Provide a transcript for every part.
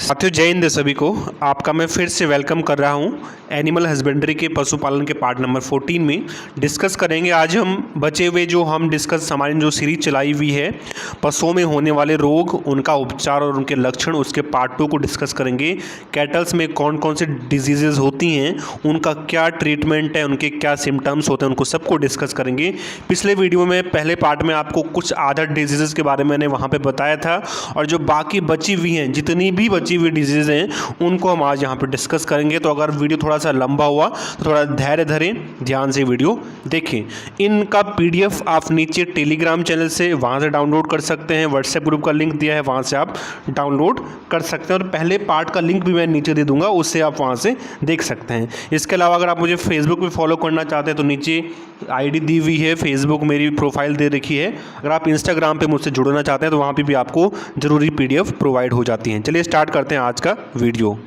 साथियों जय हिंद सभी को। आपका मैं फिर से वेलकम कर रहा हूं एनिमल हस्बेंड्री के पशुपालन के पार्ट नंबर 14 में। डिस्कस करेंगे आज हम बचे हुए जो हमारी जो सीरीज चलाई हुई है पशुओं में होने वाले रोग, उनका उपचार और उनके लक्षण, उसके पार्ट 2 को डिस्कस करेंगे। कैटल्स में कौन कौन से डिजीजेज होती हैं, उनका क्या ट्रीटमेंट है, उनके क्या सिम्टम्स होते हैं, उनको सबको डिस्कस करेंगे। पिछले वीडियो में पहले पार्ट में आपको कुछ अदर डिजीजेज के बारे में मैंने वहाँ पर बताया था, और जो बाकी बची हुई हैं, जितनी भी बची हुई डिजीज़ हैं उनको हम आज यहाँ पे डिस्कस करेंगे। तो अगर वीडियो थोड़ा सा लंबा हुआ तो थोड़ा धैर्य धरें, ध्यान से वीडियो देखें। इनका पीडीएफ आप नीचे टेलीग्राम चैनल से वहाँ से डाउनलोड कर सकते हैं, व्हाट्सएप ग्रुप का लिंक दिया है वहाँ से आप डाउनलोड कर सकते हैं, और पहले पार्ट का लिंक भी मैं नीचे दे दूँगा, उससे आप वहाँ से देख सकते हैं। इसके अलावा अगर आप मुझे फेसबुक पर फॉलो करना चाहते हैं तो नीचे आईडी दी हुई है, फेसबुक मेरी प्रोफाइल दे रखी है। अगर आप इंस्टाग्राम पे मुझसे जुड़ना चाहते हैं तो वहाँ पे भी आपको ज़रूरी पीडीएफ प्रोवाइड हो जाती हैं। चलिए स्टार्ट करते हैं आज का वीडियो।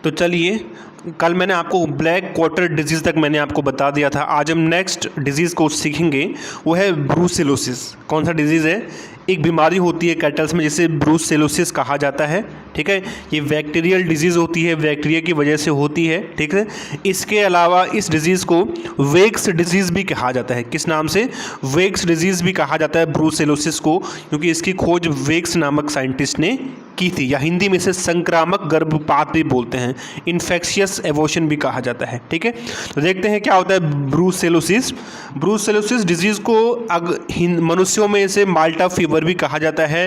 तो चलिए, कल मैंने आपको ब्लैक क्वार्टर डिजीज़ तक मैंने आपको बता दिया था। आज हम नेक्स्ट डिजीज़ को सीखेंगे, वो है ब्रूसेलोसिस। कौन सा डिजीज़ है? एक बीमारी होती है कैटल्स में जिसे ब्रूसेलोसिस कहा जाता है। ठीक है, ये बैक्टीरियल डिजीज़ होती है, बैक्टीरिया की वजह से होती है। ठीक है, इसके अलावा इस डिजीज़ को वेक्स डिजीज़ भी कहा जाता है। किस नाम से? वेक्स डिजीज़ भी कहा जाता है ब्रूसेलोसिस को, क्योंकि इसकी खोज वेक्स नामक साइंटिस्ट ने की थी, या हिंदी में इसे संक्रामक गर्भपात भी बोलते हैं, इन्फेक्शियस एवोशन भी कहा जाता है। ठीक है, तो देखते हैं क्या होता है ब्रूसेलोसिस। ब्रूसेलोसिस डिजीज़ को मनुष्यों में इसे माल्टा फीवर भी कहा जाता है।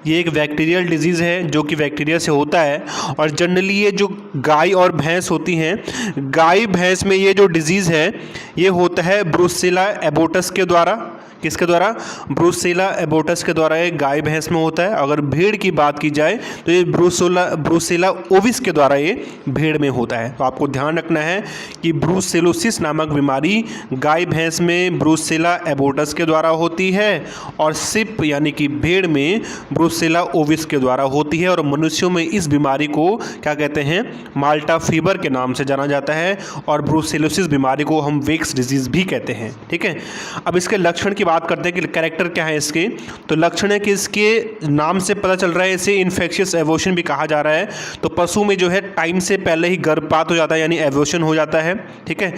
ये एक बैक्टीरियल डिजीज़ है जो कि बैक्टीरिया से होता है, और जनरली ये जो गाय और भैंस होती हैं, गाय भैंस में ये जो डिजीज़ है ये होता है ब्रूसेला एबोटस के द्वारा। किसके द्वारा? ब्रूसेला एबोटस के द्वारा ये गाय भैंस में होता है। अगर भेड़ की बात की जाए तो ये ब्रूसेला ओविस के द्वारा ये भेड़ में होता है। तो आपको ध्यान रखना है कि ब्रूसेलोसिस नामक बीमारी गाय भैंस में ब्रूसेला एबोटस के द्वारा होती है, और सिप यानी कि भेड़ में ब्रूसेला ओविस के द्वारा होती है, और मनुष्यों में इस बीमारी को क्या कहते हैं? माल्टा फीवर के नाम से जाना जाता है, और ब्रूसेलोसिस बीमारी को हम वेक्स डिजीज़ भी कहते हैं। ठीक है, अब इसके लक्षण की बात करते हैं कि कैरेक्टर क्या है इसके। तो लक्षण है कि इसके नाम से पता चल रहा है इसे इन्फेक्शियस एवोशन भी कहा जा रहा है। तो पशु में जो है टाइम से पहले ही गर्भपात हो जाता है, यानी एवोशन हो जाता है। ठीक है,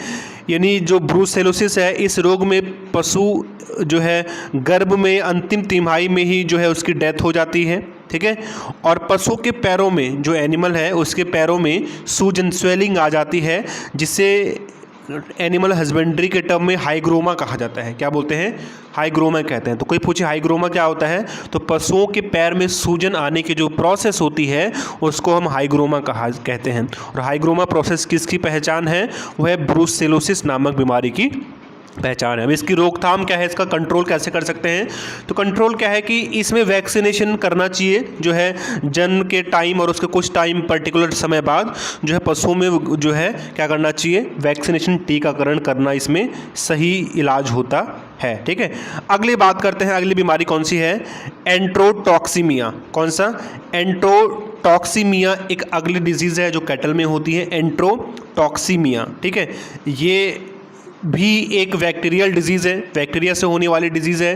यानी जो ब्रूसेलोसिस है, इस रोग में पशु जो है गर्भ में अंतिम तिमाही में ही जो है उसकी डेथ हो जाती है। ठीक है, और पशु के पैरों में, जो एनिमल है उसके पैरों में सूजन, स्वेलिंग आ जाती है, जिसे एनिमल हस्बेंड्री के टर्म में हाइग्रोमा कहा जाता है। क्या बोलते हैं? हाइग्रोमा कहते हैं। तो कोई पूछे हाइग्रोमा क्या होता है, तो पशुओं के पैर में सूजन आने की जो प्रोसेस होती है उसको हम हाइग्रोमा कहते हैं। और हाइग्रोमा प्रोसेस किसकी पहचान है? वह है ब्रूसेलोसिस नामक बीमारी की पहचान है। अब इसकी रोकथाम क्या है, इसका कंट्रोल कैसे कर सकते हैं? तो कंट्रोल क्या है कि इसमें वैक्सीनेशन करना चाहिए, जो है जन्म के टाइम और उसके कुछ टाइम पर्टिकुलर समय बाद जो है पशुओं में जो है क्या करना चाहिए? वैक्सीनेशन, टीकाकरण करना इसमें सही इलाज होता है। ठीक है, अगली बात करते हैं। अगली बीमारी कौन सी है? एंट्रोटॉक्सीमिया। कौन सा? एंट्रोटॉक्सीमिया एक अगली डिजीज़ है जो कैटल में होती है, एंट्रोटॉक्सीमिया। ठीक है, ये भी एक बैक्टीरियल डिजीज़ है, बैक्टीरिया से होने वाली डिजीज़ है।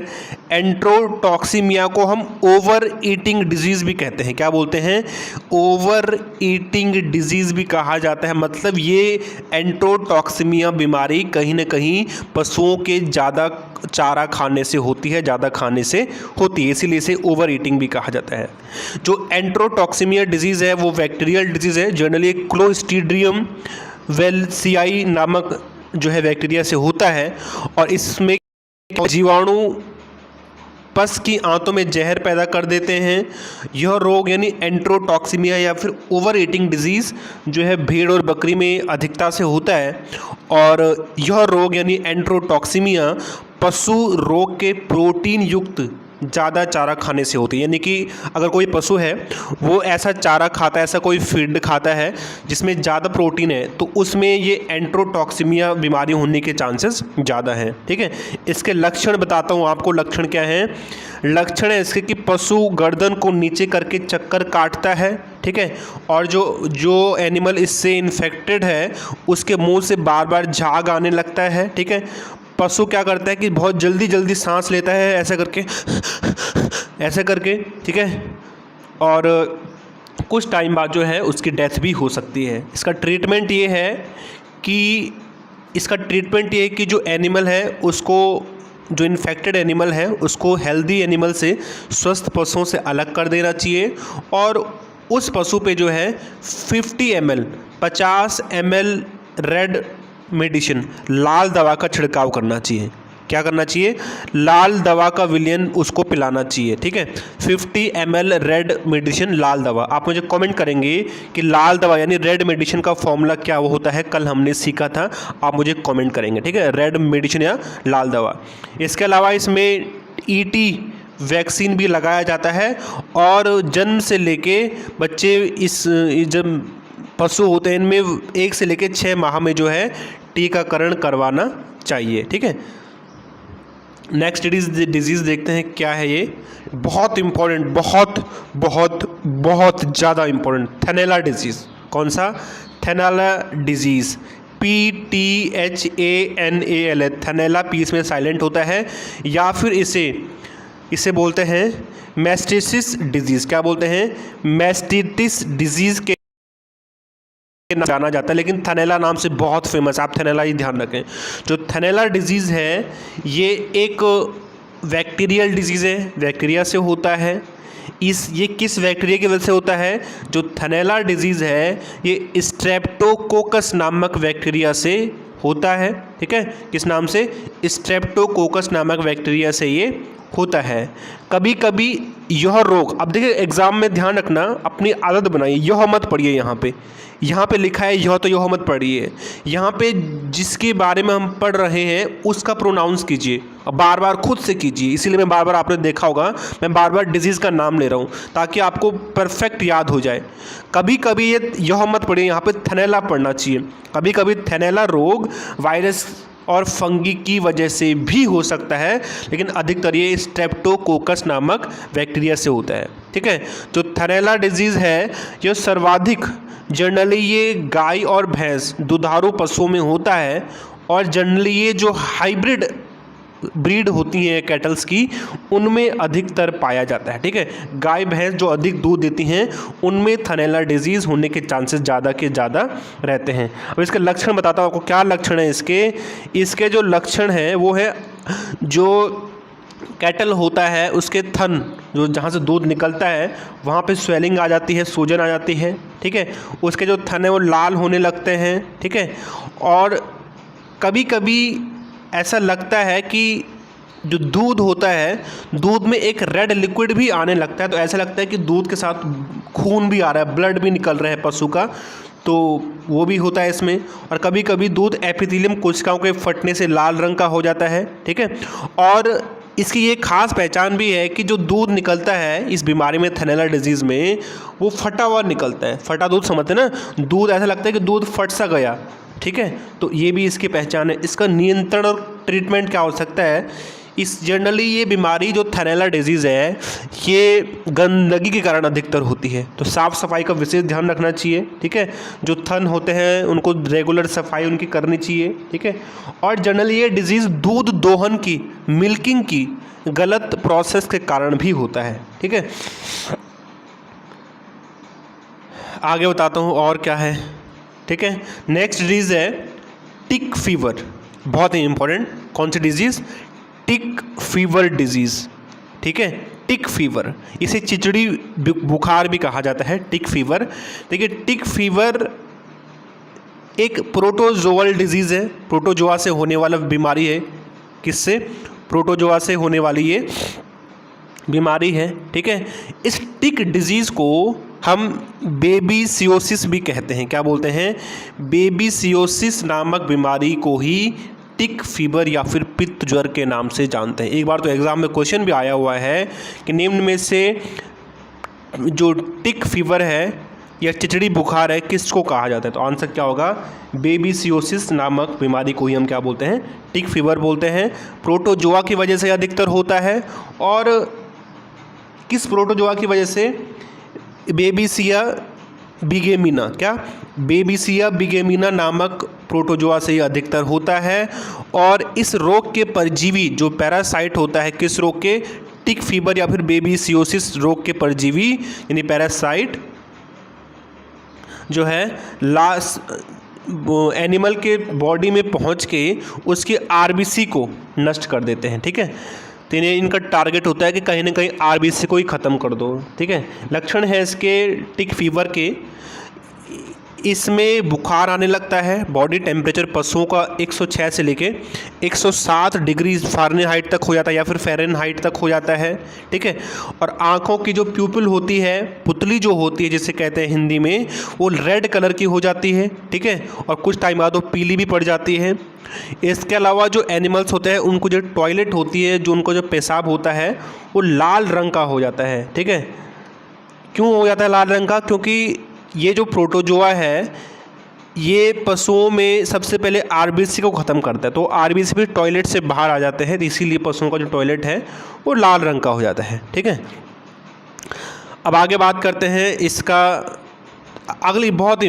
एंट्रोटॉक्सीमिया को हम ओवर ईटिंग डिजीज़ भी कहते हैं। क्या बोलते हैं? ओवर ईटिंग डिजीज़ भी कहा जाता है। मतलब ये एंट्रोटॉक्सीमिया बीमारी कहीं ना कहीं पशुओं के ज़्यादा चारा खाने से होती है, ज़्यादा खाने से होती है, इसीलिए इसे ओवर ईटिंग भी कहा जाता है। जो एंट्रोटॉक्सीमिया डिजीज़ है वो बैक्टीरियल डिजीज़ है, जनरली क्लोस्ट्रीडियम वेल्सियाई नामक जो है बैक्टीरिया से होता है, और इसमें जीवाणु पस की आंतों में जहर पैदा कर देते हैं। यह रोग यानी एंट्रोटॉक्सीमिया या फिर ओवर ईटिंग डिजीज़ जो है भेड़ और बकरी में अधिकता से होता है, और यह रोग यानी एंट्रोटॉक्सीमिया पशु रोग के प्रोटीन युक्त ज़्यादा चारा खाने से होती है। यानी कि अगर कोई पशु है वो ऐसा चारा खाता है, ऐसा कोई फीड खाता है जिसमें ज़्यादा प्रोटीन है, तो उसमें ये एंट्रोटॉक्सीमिया बीमारी होने के चांसेस ज़्यादा हैं। ठीक है, इसके लक्षण बताता हूँ आपको। लक्षण क्या है? लक्षण है इसके कि पशु गर्दन को नीचे करके चक्कर काटता है। ठीक है, और जो एनिमल इससे इन्फेक्टेड है उसके मुंह से बार बार झाग आने लगता है। ठीक है, पशु क्या करता है कि बहुत जल्दी जल्दी सांस लेता है, ऐसा करके। ठीक है, और कुछ टाइम बाद जो है उसकी डेथ भी हो सकती है। इसका ट्रीटमेंट ये है कि जो एनिमल है उसको, जो इन्फेक्टेड एनिमल है उसको हेल्दी एनिमल से, स्वस्थ पशुओं से अलग कर देना चाहिए और उस पशु पे जो है 50 ml रेड मेडिसिन, लाल दवा का छिड़काव करना चाहिए। क्या करना चाहिए? लाल दवा का विलयन उसको पिलाना चाहिए। ठीक है, 50 ml रेड मेडिसिन, लाल दवा। आप मुझे कमेंट करेंगे कि लाल दवा यानी रेड मेडिसिन का फॉर्मूला क्या वो होता है, कल हमने सीखा था, आप मुझे कमेंट करेंगे। ठीक है, रेड मेडिसिन या लाल दवा। इसके अलावा इसमें ET वैक्सीन भी लगाया जाता है और जन्म से लेके बच्चे, जब पशु होते हैं इनमें 1 से लेके 6 माह में जो है टीकाकरण करवाना चाहिए। ठीक है, नेक्स्ट डिजीज़ देखते हैं क्या है ये। बहुत इम्पोर्टेंट, बहुत ज़्यादा इम्पोर्टेंट, थैलेला डिजीज़। कौन सा? थैलेला डिजीज़, PTHANALA, थैलेला, पी इसमें साइलेंट होता है, या फिर इसे बोलते हैं मैस्टिटिस डिजीज़। क्या बोलते हैं? मैस्टिटिस डिजीज़ के जाना जाता है, लेकिन थैलेला नाम से बहुत फेमस, आप थैलेला ही ध्यान रखें। जो थैलेला डिजीज़ है ये एक बैक्टीरियल डिजीज़ है, बैक्टीरिया से होता है। ये किस बैक्टीरिया की वजह से होता है? जो थैलेला डिजीज़ है ये स्ट्रेप्टोकोकस नामक बैक्टीरिया से होता है। ठीक है, किस नाम से? स्ट्रेप्टोकोकस नामक बैक्टीरिया से ये होता है। कभी कभी यह रोग, अब देखिए एग्ज़ाम में ध्यान रखना, अपनी आदत बनाइए, यह मत पढ़िए। यहाँ पे लिखा है यह, तो यह मत पढ़िए। यहाँ पे जिसके बारे में हम पढ़ रहे हैं उसका प्रोनाउंस कीजिए, बार बार खुद से कीजिए। इसीलिए मैं बार बार, आपने देखा होगा मैं बार बार डिजीज़ का नाम ले रहा हूँ ताकि आपको परफेक्ट याद हो जाए। कभी कभी यह मत पढ़िए, यहाँ पे थैलेला पढ़ना चाहिए। कभी कभी थैलेला रोग वायरस और फंगी की वजह से भी हो सकता है, लेकिन अधिकतर ये स्ट्रेप्टोकोकस नामक बैक्टीरिया से होता है। ठीक है, जो थैलेला डिजीज़ है ये सर्वाधिक जनरली ये गाय और भैंस, दुधारू पशुओं में होता है, और जनरली ये जो हाइब्रिड ब्रीड होती हैं कैटल्स की, उनमें अधिकतर पाया जाता है। ठीक है, गाय भैंस जो अधिक दूध देती हैं उनमें थैलेला डिजीज़ होने के चांसेस ज़्यादा के ज़्यादा रहते हैं। अब इसके लक्षण बताता हूँ आपको, क्या लक्षण है इसके जो लक्षण हैं वो है, जो कैटल होता है उसके थन, जो जहाँ से दूध निकलता है वहाँ पे स्वेलिंग आ जाती है, सूजन आ जाती है। ठीक है, उसके जो थन है वो लाल होने लगते हैं। ठीक है, और कभी कभी ऐसा लगता है कि जो दूध होता है, दूध में एक रेड लिक्विड भी आने लगता है, तो ऐसा लगता है कि दूध के साथ खून भी आ रहा है, ब्लड भी निकल रहा है पशु का, तो वो भी होता है इसमें। और कभी कभी दूध एपिथेलियम कोशिकाओं के फटने से लाल रंग का हो जाता है। ठीक है, और इसकी ये खास पहचान भी है कि जो दूध निकलता है इस बीमारी में, थैलेला डिजीज़ में, वो फटा हुआ निकलता है। फटा दूध समझते हैं ना, दूध ऐसा लगता है कि दूध फट सा गया। ठीक है, तो ये भी इसकी पहचान है। इसका नियंत्रण और ट्रीटमेंट क्या हो सकता है? जनरली ये बीमारी जो थैलेला डिजीज़ है ये गंदगी के कारण अधिकतर होती है, तो साफ़ सफाई का विशेष ध्यान रखना चाहिए। ठीक है, जो थन होते हैं उनको रेगुलर सफाई उनकी करनी चाहिए। ठीक है, और जनरली ये डिजीज़ दूध दोहन की, मिल्किंग की गलत प्रोसेस के कारण भी होता है। ठीक है, आगे बताता हूँ और क्या है। ठीक है, नेक्स्ट डिजीज़ है टिक फीवर, बहुत ही इंपॉर्टेंट। कौन सी डिजीज़? टिक फीवर डिजीज़। ठीक है, टिक फीवर, इसे चिचड़ी बुखार भी कहा जाता है, टिक फीवर। देखिए, टिक फीवर एक प्रोटोजोअल डिजीज़ है, प्रोटोजोआ से होने वाला बीमारी है। किससे? प्रोटोजोआ से होने वाली ये बीमारी है। ठीक है, इस टिक डिजीज़ को हम बेबीसियोसिस भी कहते हैं। क्या बोलते हैं? बेबीसियोसिस नामक बीमारी को ही टिक फीवर या फिर पित्त ज्वर के नाम से जानते हैं। एक बार तो एग्ज़ाम में क्वेश्चन भी आया हुआ है कि निम्न में से जो टिक फीवर है या चिचड़ी बुखार है किसको कहा जाता है? तो आंसर क्या होगा? बेबीसियोसिस नामक बीमारी को ही हम क्या बोलते हैं? टिक फीवर बोलते हैं। प्रोटोजोआ की वजह से अधिकतर होता है। और किस प्रोटोजोआ की वजह से? बेबिसिया बिगेमिना। क्या? बेबिसिया बिगेमिना नामक प्रोटोजोआ से ही अधिकतर होता है। और इस रोग के परजीवी जो पैरासाइट होता है, किस रोग के? टिक फीवर या फिर बेबीसियोसिस रोग के परजीवी यानी पैरासाइट जो है एनिमल के बॉडी में पहुंच के उसके आरबीसी को नष्ट कर देते हैं। ठीक है, तो इन्हें इनका टारगेट होता है कि कहीं ना कहीं आरबीसी को ही ख़त्म कर दो। ठीक है, लक्षण है इसके टिक फीवर के, इसमें बुखार आने लगता है। बॉडी टेम्परेचर पशुओं का 106 से लेके 107 डिग्री फ़ारेनहाइट तक हो जाता है या फिर फ़ारेनहाइट तक हो जाता है। ठीक है, और आँखों की जो प्यूपिल होती है, पुतली जो होती है जिसे कहते हैं हिंदी में, वो रेड कलर की हो जाती है। ठीक है, और कुछ टाइम बाद वो पीली भी पड़ जाती है। इसके अलावा जो एनिमल्स होते हैं उनको जो टॉयलेट होती है, जो उनको जो पेशाब होता है वो लाल रंग का हो जाता है। ठीक है, क्यों हो जाता है लाल रंग का? क्योंकि ये जो प्रोटोजोआ है ये पशुओं में सबसे पहले आरबीसी को ख़त्म करता है, तो आरबीसी भी टॉयलेट से बाहर आ जाते हैं, तो इसीलिए पशुओं का जो टॉयलेट है वो लाल रंग का हो जाता है। ठीक है, अब आगे बात करते हैं इसका अगली बहुत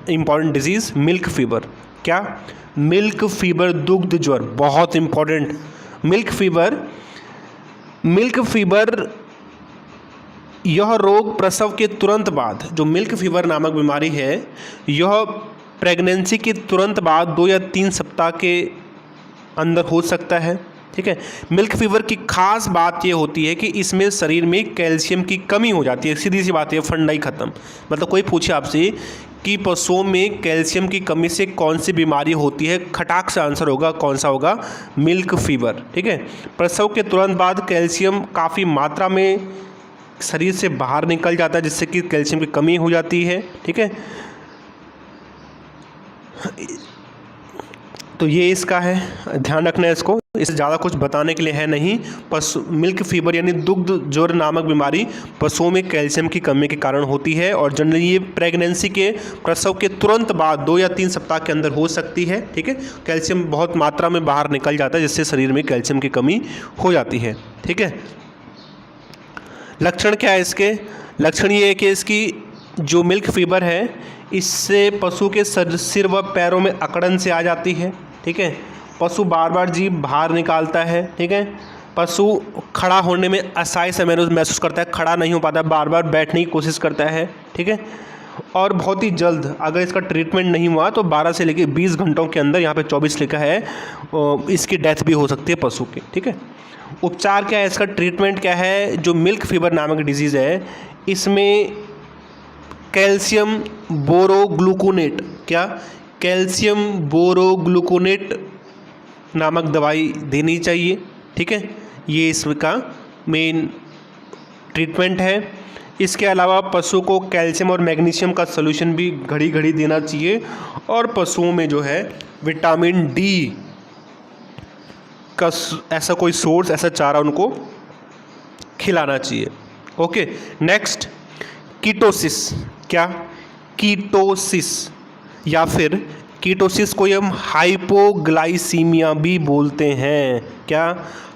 इम्पॉर्टेंट डिजीज़ मिल्क फीवर। क्या? मिल्क फीवर, दुग्ध ज्वर, बहुत इम्पॉर्टेंट। मिल्क फीवर यह रोग प्रसव के तुरंत बाद, जो मिल्क फीवर नामक बीमारी है, यह प्रेगनेंसी के तुरंत बाद 2 या 3 सप्ताह के अंदर हो सकता है। ठीक है, मिल्क फीवर की खास बात यह होती है कि इसमें शरीर में कैल्शियम की कमी हो जाती है। सीधी सी बात है, फंडा ही ख़त्म। मतलब कोई पूछे आपसे कि पशुओं में कैल्शियम की कमी से कौन सी बीमारी होती है, खटाक से आंसर होगा, कौन सा होगा? Milk fever. ठीक है, प्रसव के तुरंत बाद कैल्शियम काफ़ी मात्रा में शरीर से बाहर निकल जाता है, जिससे कि कैल्शियम की कमी हो जाती है। ठीक है, तो ये इसका है, ध्यान रखना है इसको। इससे ज़्यादा कुछ बताने के लिए है नहीं। मिल्क फीवर यानी दुग्ध ज्वर नामक बीमारी पशुओं में कैल्शियम की कमी के कारण होती है और जनरली ये प्रेगनेंसी के प्रसव के तुरंत बाद 2 या 3 सप्ताह के अंदर हो सकती है। ठीक है, कैल्शियम बहुत मात्रा में बाहर निकल जाता है, जिससे शरीर में कैल्शियम की कमी हो जाती है। ठीक है, लक्षण क्या है इसके? लक्षण ये है कि इसकी जो मिल्क फीवर है इससे पशु के सिर व पैरों में अकड़न से आ जाती है। ठीक है, पशु बार बार जीभ बाहर निकालता है। ठीक है, पशु खड़ा होने में असहाय से महसूस करता है, खड़ा नहीं हो पाता, बार बार बैठने की कोशिश करता है। ठीक है, और बहुत ही जल्द अगर इसका ट्रीटमेंट नहीं हुआ तो 12 से लेकर 20 घंटों के अंदर, यहाँ पे 24 लिखा है, इसकी डेथ भी हो सकती है पशु की। ठीक है, उपचार क्या है इसका? ट्रीटमेंट क्या है? जो मिल्क फीवर नामक डिजीज़ है इसमें कैल्शियम बोरोग्लूकोनेट, क्या? कैल्शियम बोरोग्लूकोनेट नामक दवाई देनी चाहिए। ठीक है, ये इसका मेन ट्रीटमेंट है। इसके अलावा पशु को कैल्शियम और मैग्नीशियम का सॉल्यूशन भी घड़ी घड़ी देना चाहिए और पशुओं में जो है विटामिन डी का ऐसा कोई सोर्स, ऐसा चारा उनको खिलाना चाहिए। Okay, next ketosis. क्या? कीटोसिस या फिर कीटोसिस को हम हाइपोग्लाइसीमिया भी बोलते हैं। क्या?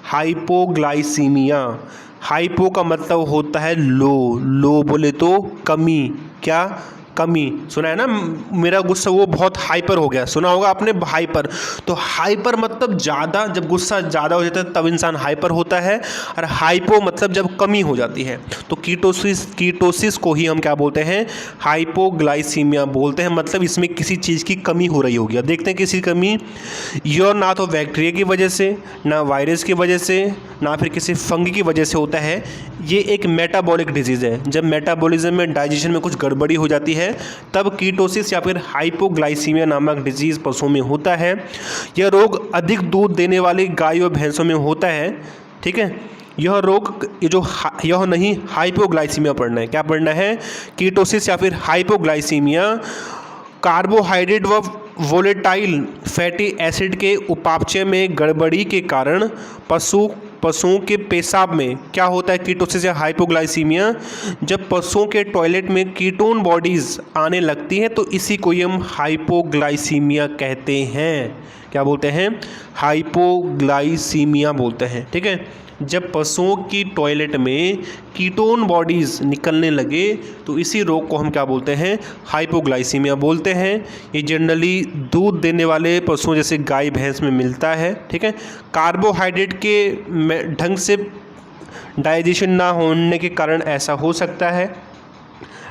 हाइपोग्लाइसीमिया। हाइपो का मतलब होता है लो, लो बोले तो कमी। क्या? कमी। सुना है ना, मेरा गुस्सा वो बहुत हाइपर हो गया, सुना होगा आपने, हाइपर। तो हाइपर मतलब ज़्यादा, जब गुस्सा ज़्यादा हो जाता है तब इंसान हाइपर होता है, और हाइपो मतलब जब कमी हो जाती है। तो कीटोसिस को ही हम क्या बोलते हैं? हाइपोग्लाइसीमिया बोलते हैं। मतलब इसमें किसी चीज़ की कमी हो रही होगी। अब देखते हैं किसी कमी, यह ना तो बैक्टीरिया की वजह से, ना वायरस की वजह से, ना फिर किसी फंगी की वजह से होता है। ये एक मेटाबॉलिक डिजीज़ है। जब मेटाबॉलिज्म में, डाइजेशन में कुछ गड़बड़ी हो जाती है तब कीटोसिस या फिर हाइपोग्लाइसीमिया नामक डिजीज़ पशुओं में होता है। यह रोग अधिक दूध देने वाली गाय और भैंसों में होता है। ठीक है, यह रोग, यह नहीं हाइपोग्लाइसीमिया पढ़ना है, क्या पढ़ना है? कीटोसिस या फिर हाइपोग्लाइसीमिया कार्बोहाइड्रेट व वोलेटाइल फैटी एसिड के उपापचय में गड़बड़ी के कारण पशुओं के पेशाब में क्या होता है? कीटोसिस या हाइपोग्लाइसीमिया। जब पशुओं के टॉयलेट में कीटोन बॉडीज़ आने लगती हैं तो इसी को हम हाइपोग्लाइसीमिया कहते हैं। क्या बोलते हैं? हाइपोग्लाइसीमिया बोलते हैं। ठीक है, जब पशुओं की टॉयलेट में कीटोन बॉडीज़ निकलने लगे तो इसी रोग को हम क्या बोलते हैं? हाइपोग्लाइसीमिया बोलते हैं। ये जनरली दूध देने वाले पशुओं जैसे गाय भैंस में मिलता है। ठीक है, कार्बोहाइड्रेट के ढंग से डाइजेशन ना होने के कारण ऐसा हो सकता है।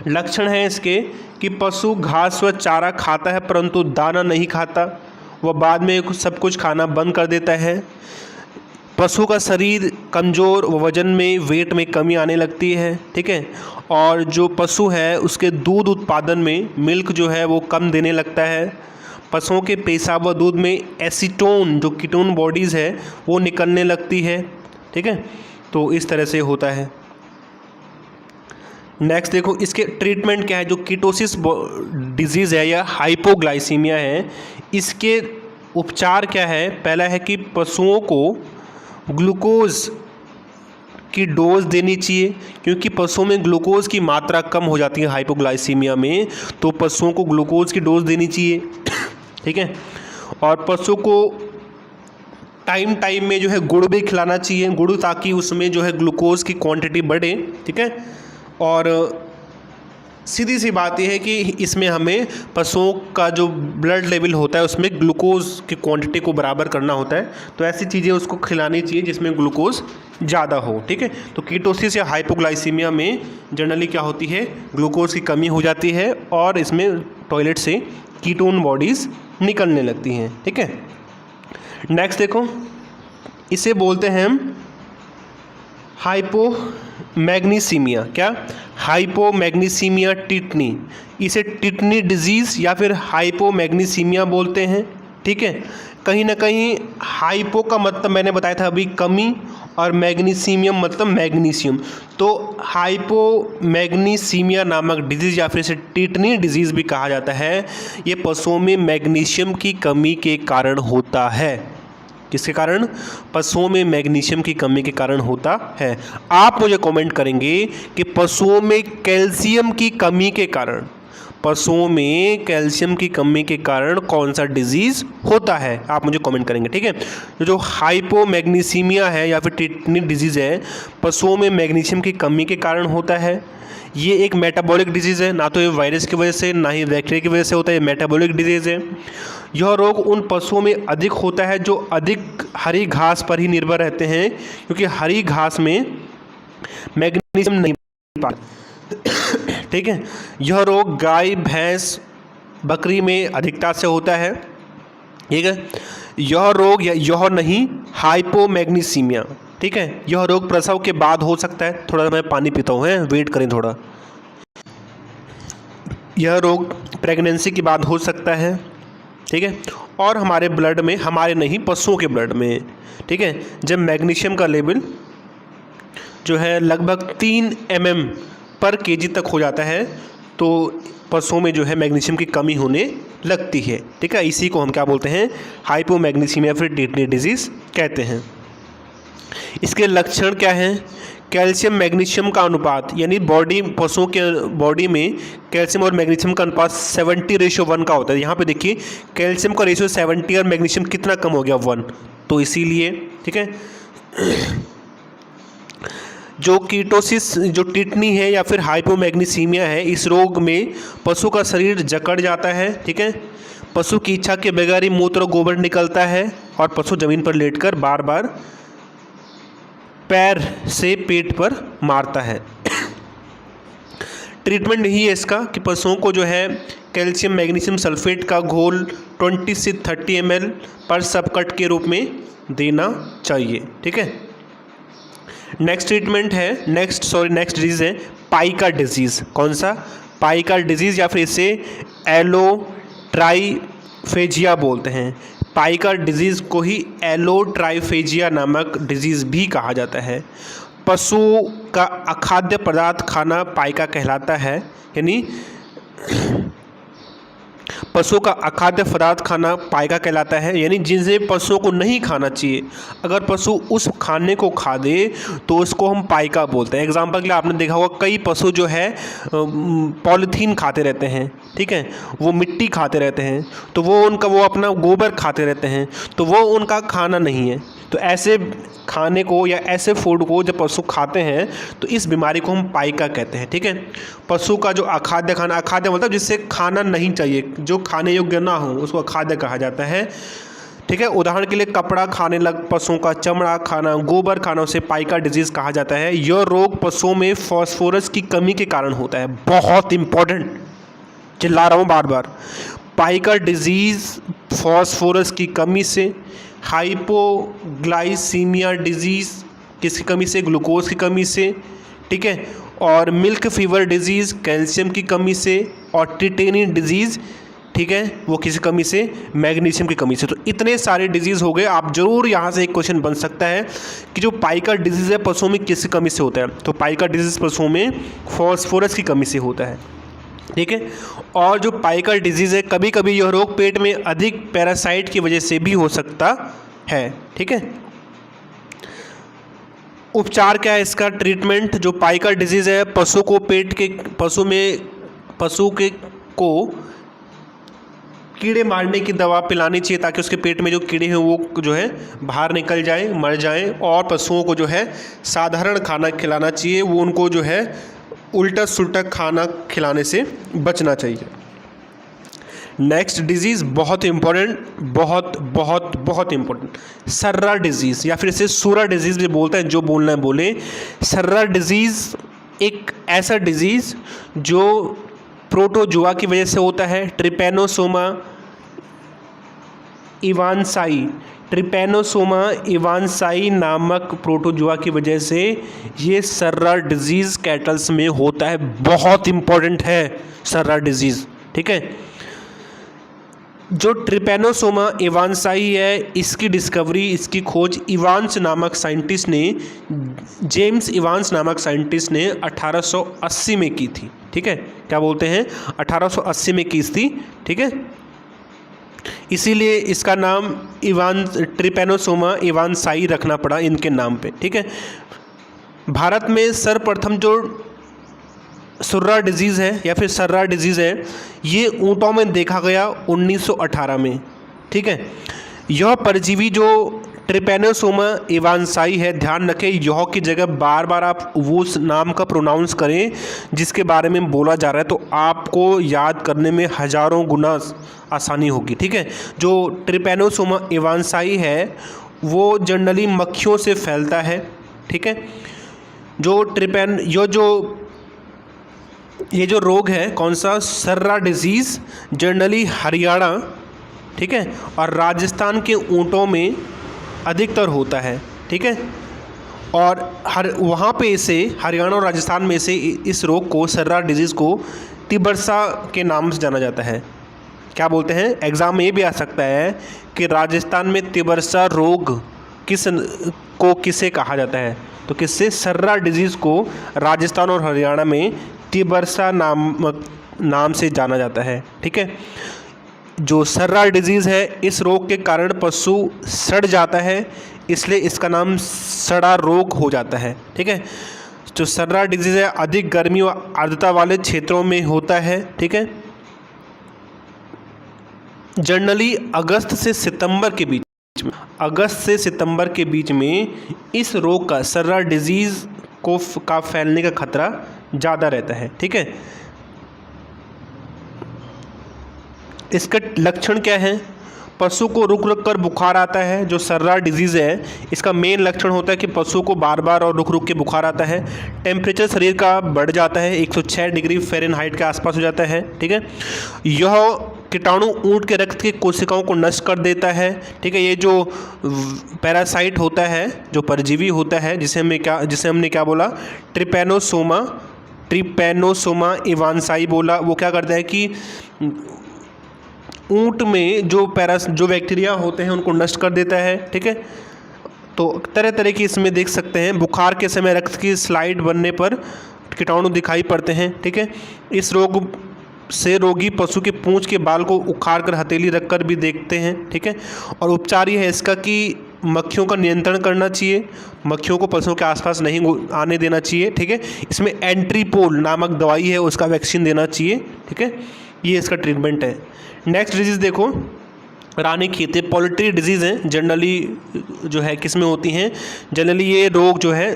लक्षण हैं इसके कि पशु घास व चारा खाता है परंतु दाना नहीं खाता, वह बाद में सब कुछ खाना बंद कर देता है। पशु का शरीर कमज़ोर व वजन में वेट में कमी आने लगती है, ठीक है। और जो पशु है उसके दूध उत्पादन में मिल्क जो है वो कम देने लगता है। पशुओं के पेशाब व दूध में एसीटोन जो कीटोन बॉडीज़ है वो निकलने लगती है, ठीक है। तो इस तरह से होता है। नेक्स्ट देखो इसके ट्रीटमेंट क्या है। जो कीटोसिस डिजीज़ है या हाइपोग्लाइसीमिया है, इसके उपचार क्या है। पहला है कि पशुओं को ग्लूकोज की डोज देनी चाहिए, क्योंकि पशुओं में ग्लूकोज की मात्रा कम हो जाती है हाइपोग्लाइसीमिया में, तो पशुओं को ग्लूकोज की डोज देनी चाहिए, ठीक है। और पशु को टाइम टाइम में जो है गुड़ भी खिलाना चाहिए, गुड़, ताकि उसमें जो है ग्लूकोज की क्वांटिटी बढ़े, ठीक है। और सीधी सी बात यह है कि इसमें हमें पशुओं का जो ब्लड लेवल होता है उसमें ग्लूकोज की क्वांटिटी को बराबर करना होता है, तो ऐसी चीज़ें उसको खिलानी चाहिए जिसमें ग्लूकोज ज़्यादा हो, ठीक है। तो कीटोसिस या हाइपोग्लाइसीमिया में जनरली क्या होती है, ग्लूकोज की कमी हो जाती है और इसमें टॉयलेट से कीटोन बॉडीज़ निकलने लगती हैं, ठीक है। नेक्स्ट देखो, इसे बोलते हैं हम हाइपोमैग्नीसीमिया। क्या? हाइपोमैग्नीसीमिया टिटनी। इसे टिटनी डिजीज़ या फिर हाइपोमैग्नीसीमिया बोलते हैं, ठीक है। कहीं ना कहीं हाइपो का मतलब मैंने बताया था अभी कमी, और मैग्नीसीमियम मतलब मैग्नीशियम। तो हाइपोमैग्नीसीमिया नामक डिजीज़ या फिर इसे टिटनी डिजीज़ भी कहा जाता है, ये पशुओं में मैग्नीशियम की कमी के कारण होता है। किसके कारण? पशुओं में मैग्नीशियम की कमी के कारण होता है। आप मुझे कमेंट करेंगे कि पशुओं में कैल्शियम की कमी के कारण, पशुओं में कैल्शियम की कमी के कारण कौन सा डिजीज़ होता है, आप मुझे कमेंट करेंगे, ठीक है। जो हाइपोमैग्नीसीमिया है या फिर टिटनी डिजीज़ है, पशुओं में मैग्नीशियम की कमी के कारण होता है। ये एक मेटाबॉलिक डिजीज़ है, ना तो ये वायरस की वजह से ना ही बैक्टीरिया की वजह से होता है, ये मेटाबॉलिक डिजीज़ है। यह रोग उन पशुओं में अधिक होता है जो अधिक हरी घास पर ही निर्भर रहते हैं, क्योंकि हरी घास में मैग्नीशियम नहीं पाता, ठीक है। यह रोग गाय, भैंस, बकरी में अधिकता से होता है, ठीक है। यह रोग या यह नहीं हाइपोमैग्नीसीमिया, ठीक है। यह रोग प्रसव के बाद हो सकता है। थोड़ा मैं पानी पीता हूँ, वेट करें थोड़ा। यह रोग प्रेगनेंसी के बाद हो सकता है, ठीक है। और हमारे ब्लड में, हमारे नहीं पशुओं के ब्लड में, ठीक है, जब मैग्नीशियम का लेवल जो है लगभग 3 mm/kg तक हो जाता है, तो पशुओं में जो है मैग्नीशियम की कमी होने लगती है, ठीक है। इसी को हम क्या बोलते हैं? हाइपोमैग्नीसीमिया फिर टिटनी डिजीज़ कहते हैं। इसके लक्षण क्या हैं? कैल्शियम मैग्नीशियम का अनुपात, यानी पशुओं के बॉडी में कैल्शियम और मैग्नीशियम का अनुपात 70:1 का होता है। यहाँ पे देखिए कैल्शियम का रेशियो 70 और मैग्नीशियम कितना कम हो गया, 1, तो इसीलिए, ठीक है। जो कीटोसिस, जो टिटनी है या फिर हाइपोमैग्नीसीमिया है, इस रोग में पशु का शरीर जकड़ जाता है, ठीक है। पशु की इच्छा के बगैर ही मूत्र और गोबर निकलता है और पशु जमीन पर लेटकर बार बार पैर से पेट पर मारता है। ट्रीटमेंट ही है इसका कि पशुओं को जो है कैल्शियम मैग्नीशियम सल्फेट का घोल 20 से 30 ml पर सबकट के रूप में देना चाहिए, ठीक है। नेक्स्ट ट्रीटमेंट है, नेक्स्ट डिजीज़ है पाइका डिजीज़। कौन सा? पाइका डिजीज़ या फिर इसे एलोट्राइफेजिया बोलते हैं। पाइका डिजीज़ को ही एलोट्राइफेजिया नामक डिजीज़ भी कहा जाता है। पशु का अखाद्य पदार्थ खाना पाइका कहलाता है, यानी पशु का अखाद्य पदार्थ खाना पाइका कहलाता है, यानी जिनसे पशुओं को नहीं खाना चाहिए। अगर पशु उस खाने को खा दे तो उसको हम पाइका बोलते हैं। एग्जाम्पल के लिए आपने देखा होगा कई पशु जो है पॉलीथीन खाते रहते हैं, ठीक है, वो मिट्टी खाते रहते हैं, तो वो अपना गोबर खाते रहते हैं, तो वो उनका खाना नहीं है। तो ऐसे खाने को या ऐसे फूड को जब पशु खाते हैं तो इस बीमारी को हम पाइका कहते हैं, ठीक है। पशु का जो अखाद्य खाना, अखाद्य मतलब जिससे खाना नहीं चाहिए, जो खाने योग्य ना हो, उसको अखाद्य कहा जाता है। ठीक है। उदाहरण के लिए कपड़ा खाने लग पशुओं का चमड़ा खाना, गोबर खाना, उसे पाइका डिजीज़ कहा जाता है। यह रोग पशुओं में फास्फोरस की कमी के कारण होता है। बहुत इंपॉर्टेंट, चिल्ला रहा हूँ बार बार, पाइका डिजीज़ फास्फोरस की कमी से, हाइपोग्लाइसीमिया डिजीज़ किसकी कमी से, ग्लूकोज की कमी से, ठीक है, और मिल्क फीवर डिजीज़ कैल्शियम की कमी से, और टिटेनी डिजीज़, ठीक है, वो किसी कमी से, मैग्नीशियम की कमी से। तो इतने सारे डिजीज़ हो गए। आप जरूर यहाँ से एक क्वेश्चन बन सकता है कि जो पाइका डिजीज़ है पशुओं में किस कमी से होता है, तो पाइका डिजीज़ पशुओं में फास्फोरस की कमी से होता है, ठीक है। और जो पाइका डिजीज़ है कभी कभी यह रोग पेट में अधिक पैरासाइट की वजह से भी हो सकता है, ठीक है। उपचार क्या है इसका, ट्रीटमेंट, जो पाइका डिजीज़ है पशु को को कीड़े मारने की दवा पिलानी चाहिए ताकि उसके पेट में जो कीड़े हैं वो जो है बाहर निकल जाए, मर जाएं। और पशुओं को जो है साधारण खाना खिलाना चाहिए, वो उनको जो है उल्टा सुल्टा खाना खिलाने से बचना चाहिए। नेक्स्ट डिजीज़ बहुत इंपॉर्टेंट, बहुत बहुत बहुत इंपॉर्टेंट, सर्रा डिजीज़ या फिर इसे सूरा डिजीज़ भी बोलते हैं, जो बोलना है बोले। सर्रा डिजीज़ एक ऐसा डिजीज़ जो प्रोटोजुआ की वजह से होता है। ट्रिपैनोसोमा इवांसाई नामक प्रोटोजुआ की वजह से ये सर्रा डिजीज़ कैटल्स में होता है। बहुत इंपॉर्टेंट है सर्रा डिजीज़, ठीक है। जो ट्रिपैनोसोमा इवांसाई है इसकी डिस्कवरी, इसकी खोज जेम्स इवांस नामक साइंटिस्ट ने 1880 में की थी, ठीक है। क्या बोलते हैं, 1880 में की थी, ठीक है। इसीलिए इसका नाम ट्रिपैनोसोमा इवांसाई रखना पड़ा इनके नाम पे, ठीक है। भारत में सर्वप्रथम जो सुर्रा डिजीज़ है या फिर सर्रा डिजीज़ है ये ऊँटों में देखा गया 1918 में, ठीक है। यह परजीवी जो ट्रिपैनोसोमा इवांसाई है, ध्यान रखें यह की जगह बार बार आप वो उस नाम का प्रोनाउंस करें जिसके बारे में बोला जा रहा है, तो आपको याद करने में हज़ारों गुना आसानी होगी, ठीक है। जो ट्रिपैनोसोमा इवांसाई है वो जनरली मक्खियों से फैलता है, ठीक है। ये जो रोग है कौन सा, सर्रा डिजीज़, जनरली हरियाणा, ठीक है, और राजस्थान के ऊँटों में अधिकतर होता है, ठीक है। और वहाँ पे इसे हरियाणा और राजस्थान में से इस रोग को, सर्रा डिजीज़ को तिबरसा के नाम से जाना जाता है। क्या बोलते हैं, एग्ज़ाम में ये भी आ सकता है कि राजस्थान में तिबरसा रोग किसे कहा जाता है, तो किससे, सर्रा डिजीज़ को राजस्थान और हरियाणा में तिबरसा नाम से जाना जाता है, ठीक है। जो सर्रा डिजीज़ है इस रोग के कारण पशु सड़ जाता है, इसलिए इसका नाम सड़ा रोग हो जाता है, ठीक है। जो सर्रा डिजीज़ है अधिक गर्मी और आर्द्रता वाले क्षेत्रों में होता है, ठीक है। जनरली अगस्त से सितंबर के बीच में इस रोग का, सर्रा डिजीज़ का फैलने का खतरा ज़्यादा रहता है, ठीक है। इसके लक्षण क्या हैं, पशु को रुक रुक कर बुखार आता है। जो सर्रा डिजीज़ है इसका मेन लक्षण होता है कि पशु को बार बार और रुक रुक के बुखार आता है। टेम्परेचर शरीर का बढ़ जाता है, 106 डिग्री फ़ारेनहाइट के आसपास हो जाता है, ठीक है। यह कीटाणु ऊँट के रक्त की कोशिकाओं को नष्ट कर देता है, ठीक है। ये जो पैरासाइट होता है, जो परजीवी होता है, जिसे हमने क्या बोला, ट्रिपैनोसोमा इवांसाई बोला, वो क्या करता है कि ऊँट में जो बैक्टीरिया होते हैं उनको नष्ट कर देता है, ठीक है। तो तरह तरह की इसमें देख सकते हैं, बुखार के समय रक्त की स्लाइड बनने पर कीटाणु दिखाई पड़ते हैं, ठीक है। इस रोग से रोगी पशु के पूंछ के बाल को उखाड़ कर हथेली रखकर भी देखते हैं, ठीक है। और उपचार ये है इसका कि मक्खियों का नियंत्रण करना चाहिए, मक्खियों को पशुओं के आसपास नहीं आने देना चाहिए, ठीक है। इसमें एंट्रीपोल नामक दवाई है उसका वैक्सीन देना चाहिए, ठीक है। ये इसका ट्रीटमेंट है। नेक्स्ट डिजीज़ देखो, रानीखेत, पोल्ट्री डिजीज़ है, जनरली जो है किस में होती हैं, जनरली ये रोग जो है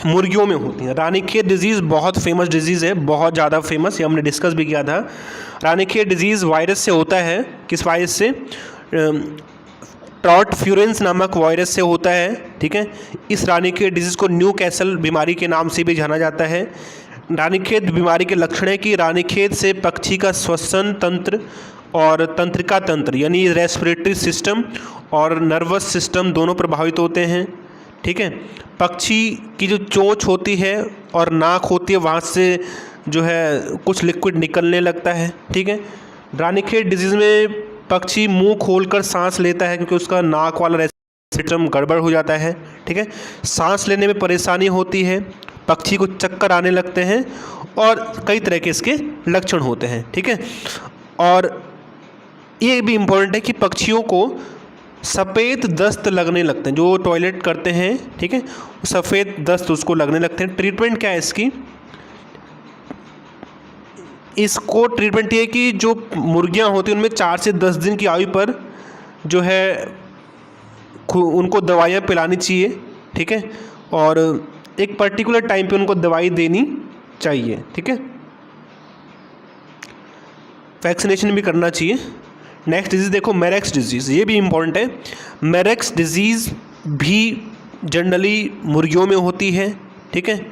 मुर्गियों में होती हैं। रानीखेत डिजीज़ बहुत फेमस डिजीज़ है, बहुत ज़्यादा फेमस, ये हमने डिस्कस भी किया था। रानीखेत डिजीज़ वायरस से होता है। किस वायरस से? ट्रॉट फ्यूरेंस नामक वायरस से होता है। ठीक है, इस रानीखेत डिजीज़ को न्यू कैसल बीमारी के नाम से भी जाना जाता है। रानीखेत बीमारी के लक्षण है कि रानीखेत से पक्षी का श्वसन तंत्र और तंत्रिका तंत्र यानी रेस्पिरेटरी सिस्टम और नर्वस सिस्टम दोनों प्रभावित होते हैं। ठीक है, पक्षी की जो चोंच होती है और नाक होती है, वहाँ से जो है कुछ लिक्विड निकलने लगता है। ठीक है, रानीखेत डिजीज़ में पक्षी मुंह खोलकर सांस लेता है क्योंकि उसका नाक वाला सिस्टम गड़बड़ हो जाता है। ठीक है, सांस लेने में परेशानी होती है, पक्षी को चक्कर आने लगते हैं और कई तरह के इसके लक्षण होते हैं। ठीक है, और ये भी इम्पोर्टेंट है कि पक्षियों को सफ़ेद दस्त लगने लगते हैं, जो टॉयलेट करते हैं। ठीक है, सफ़ेद दस्त उसको लगने लगते हैं। ट्रीटमेंट क्या है इसकी? इसको ट्रीटमेंट ये है कि जो मुर्गियां होती हैं उनमें 4 से 10 दिन की आयु पर जो है उनको दवाइयाँ पिलानी चाहिए। ठीक है, और एक पर्टिकुलर टाइम पे उनको दवाई देनी चाहिए। ठीक है, वैक्सीनेशन भी करना चाहिए। नेक्स्ट डिजीज़ देखो, मेरेक्स डिजीज़, ये भी इम्पॉर्टेंट है। मेरेक्स डिजीज़ भी जनरली मुर्गियों में होती है। ठीक है,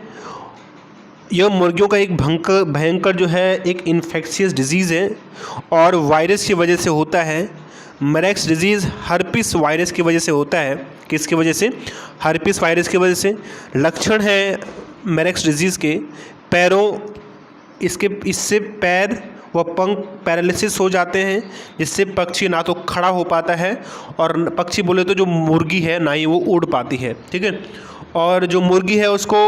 यह मुर्गियों का एक भयंकर जो है एक इन्फेक्शियस डिजीज़ है और वायरस की वजह से होता है। मेरेक्स डिजीज़ हर्पिस वायरस की वजह से होता है। किसकी वजह से? हर्पिस वायरस की वजह से। लक्षण है मेरेक्स डिजीज़ के, पैरों इससे पैर व पंख पैरालिसिस हो जाते हैं, जिससे पक्षी ना तो खड़ा हो पाता है और पक्षी बोले तो जो मुर्गी है ना ही वो उड़ पाती है। ठीक है, और जो मुर्गी है उसको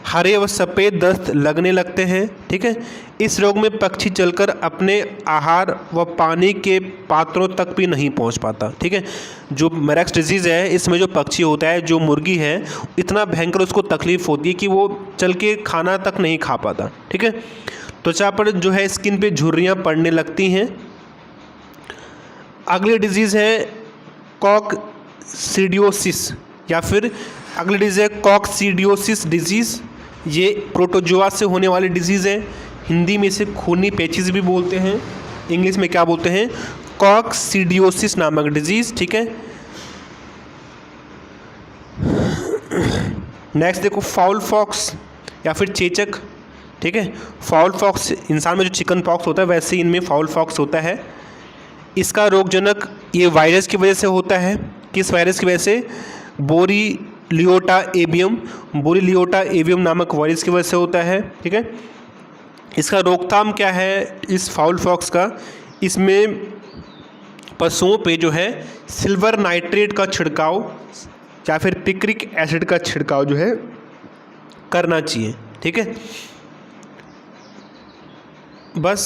हरे व सफ़ेद दस्त लगने लगते हैं। ठीक है, इस रोग में पक्षी चलकर अपने आहार व पानी के पात्रों तक भी नहीं पहुंच पाता। ठीक है, जो मेरेक्स डिजीज़ है इसमें जो पक्षी होता है, जो मुर्गी है, इतना भयंकर उसको तकलीफ़ होती है कि वो चल के खाना तक नहीं खा पाता। ठीक है, त्वचा पर जो है स्किन पे झुर्रियाँ पड़ने लगती हैं। अगली डिजीज़ है कॉकसीडियोसिस, या फिर अगली डिजीज़ है कॉकसीडियोसिस डिजीज़। ये प्रोटोजोआ से होने वाली डिजीज़ है। हिंदी में इसे खूनी पेचिश भी बोलते हैं, इंग्लिश में क्या बोलते हैं? कॉकसीडियोसिस नामक डिजीज़। ठीक है, नेक्स्ट देखो, फाउल पॉक्स या फिर चेचक। ठीक है, फाउल पॉक्स इंसान में जो चिकन पॉक्स होता है वैसे ही इनमें फाउल पॉक्स होता है। इसका रोगजनक ये वायरस की वजह से होता है। किस वायरस की वजह से? बोरीलियोटा एवियम नामक वायरस की वजह से होता है। ठीक है, इसका रोकथाम क्या है इस फाउल पॉक्स का? इसमें पशुओं पे जो है सिल्वर नाइट्रेट का छिड़काव या फिर पिक्रिक एसिड का छिड़काव जो है करना चाहिए। ठीक है, बस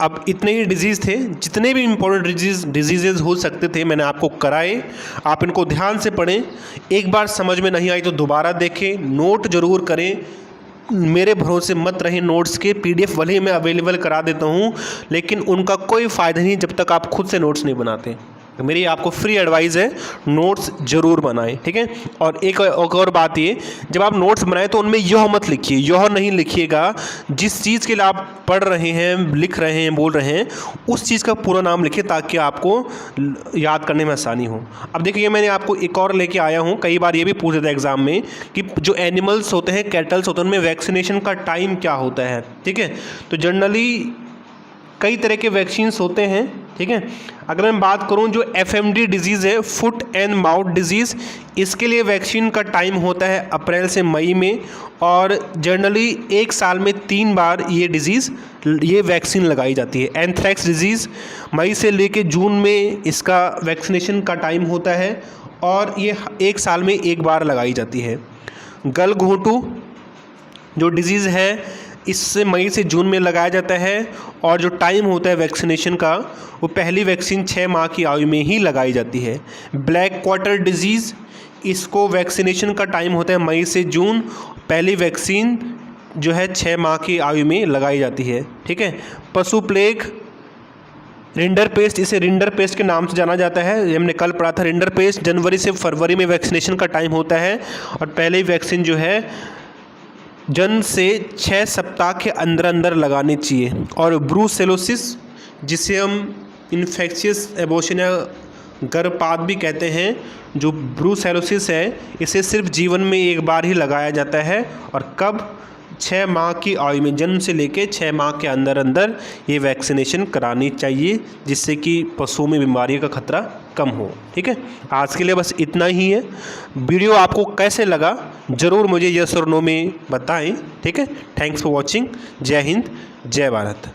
अब इतने ही डिजीज़ थे, जितने भी इम्पोर्टेंट डिजीज़ हो सकते थे मैंने आपको कराए। आप इनको ध्यान से पढ़ें, एक बार समझ में नहीं आई तो दोबारा देखें, नोट ज़रूर करें। मेरे भरोसे मत रहें नोट्स के, PDF भले ही मैं अवेलेबल करा देता हूँ लेकिन उनका कोई फ़ायदा नहीं जब तक आप खुद से नोट्स नहीं बनाते। तो मेरी आपको फ्री एडवाइस है, नोट्स ज़रूर बनाएं। ठीक है, और एक और बात ये, जब आप नोट्स बनाएं तो उनमें यह मत लिखिए, यह नहीं लिखिएगा। जिस चीज़ के लिए आप पढ़ रहे हैं, लिख रहे हैं, बोल रहे हैं, उस चीज़ का पूरा नाम लिखिए ताकि आपको याद करने में आसानी हो। अब देखिए, मैंने आपको एक और लेके आया हूँ, कई बार ये भी पूछ देता है एग्ज़ाम में कि जो एनिमल्स होते हैं, कैटल्स होते हैं, उनमें वैक्सीनेशन का टाइम क्या होता है। ठीक है, तो जनरली कई तरह के वैक्सीन्स होते हैं। ठीक है, अगर मैं बात करूं जो FMD डिजीज़ है, फुट एंड माउथ डिजीज़, इसके लिए वैक्सीन का टाइम होता है अप्रैल से मई में, और जनरली 1 साल में 3 बार ये वैक्सीन लगाई जाती है। एंथ्रैक्स डिजीज़ मई से लेके जून में इसका वैक्सीनेशन का टाइम होता है और ये 1 साल में 1 बार लगाई जाती है। गलघोंटू जो डिजीज़ है इससे मई से जून में लगाया जाता है और जो टाइम होता है वैक्सीनेशन का वो पहली वैक्सीन 6 माह की आयु में ही लगाई जाती है। ब्लैक क्वार्टर डिजीज़, इसको वैक्सीनेशन का टाइम होता है मई से जून, पहली वैक्सीन जो है 6 माह की आयु में लगाई जाती है। ठीक है, पशु प्लेग रिंडरपेस्ट, इसे रिंडरपेस्ट के नाम से जाना जाता है। ये हमने कल पढ़ा था। रिंडरपेस्ट जनवरी से फरवरी में वैक्सीनेशन का टाइम होता है और पहले ही वैक्सीन जो है जन्म से 6 सप्ताह के अंदर अंदर लगानी चाहिए। और ब्रूसेलोसिस, जिसे हम इन्फेक्शियस एबॉर्शन या गर्भपात भी कहते हैं, जो ब्रूसेलोसिस है, इसे सिर्फ जीवन में एक बार ही लगाया जाता है। और कब? 6 माह की आयु में, जन्म से लेकर 6 माह के अंदर अंदर ये वैक्सीनेशन करानी चाहिए, जिससे कि पशुओं में बीमारी का खतरा कम हो। ठीक है, आज के लिए बस इतना ही है। वीडियो आपको कैसे लगा ज़रूर मुझे यस और नो में बताएं। ठीक है, थैंक्स फॉर वॉचिंग। जय हिंद, जय भारत।